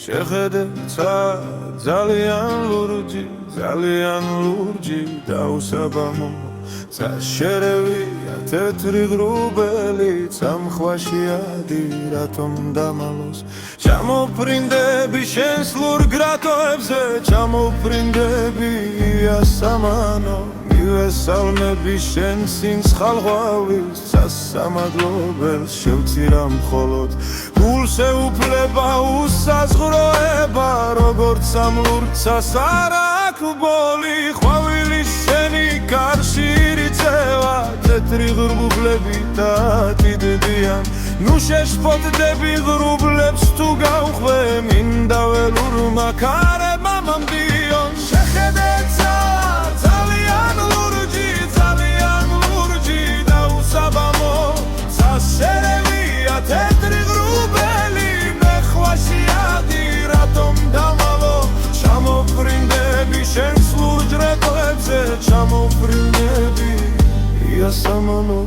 შეხედეცა ძალიან ლურჯი დაუსაბამო საშერევია თეთრი ღრუბელი წამხვაში ადი რატომ დამალოს ჩამოფრინდები შენს ლურ გრატოებზე ჩამოფრინდები იასამანო მივესალმები შენ სინცხალღვავის სასამადლობელს შევცირა მხოლოდ გულს ეუფლება უსაზღროება როგორც ამ ლურცას არ აქვს ბოლი ყვავილი შენი კარშირი წევა თეთრი ღრუბლები დადიდდიან ნუ შეშფოთდები ღრუბლებს თუ გავხვე მინდა ველურმა ქარებმა მომდიონ შეხედეცა ძალიან ლურჯი დაუსაბამო საშერევია თეთრი ღრუბელი მეხვაში ადი რატომ დამალო ჩამოფრინდები შენს ლურჯ რეტოებზე ჩამოფრინდები იასამანო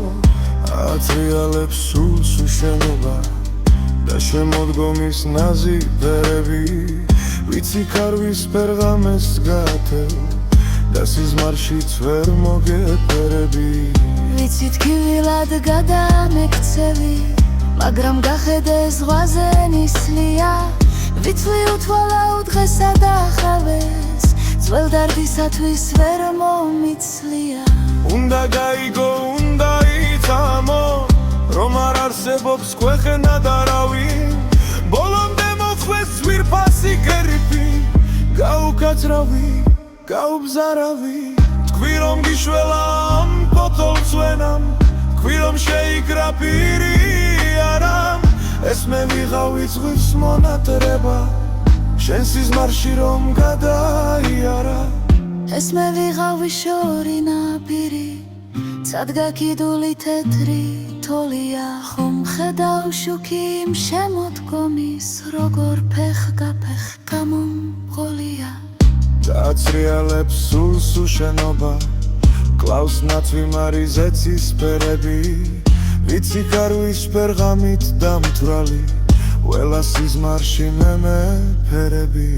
ატრიალებს სულს უშენობა და შემოდგომის ნაზი ფერები ვიცი ქარვის პერღამეს გათევ და სიზმარშიც ვერ მოგეფერები ვიცი თქივილად გადამექცევი მაგრამ გახედე ზღვაზე ნისლია ვიცლი უთვალავ დღესა და ახალეს ძველ დარდისათვის ვერ მომიცლია უნდა გაიგო უნდა იცამო რომ არ არსებობს ქვეყანა და რავი ბოლომდე მოხვეს ძვირფასი გერიფი გაუკაცრავი გაუბზარავი თქვი რომ გიშველა ამ ბოთოლს ვენამ თქვი რომ შეიკრა პირი არამ ეს მე ვიღავი ზღვის მონატრება შენ სიზმარში რომ გადაიარა ეს მე ვიღავი შორი ნაპირი წადგაკიდული თეთრი თოლია ხომ ხედავ შუქი იმ შემოდგომის როგორ ფეხ-გაფეხ გამომღოლია დააცრიალებს სულს უშენობა კლავს ნათვი მარიზეცის ფერები ვიცი ქარვის პერღამით დამთვრალი ველა სიზმარში მე მეფერები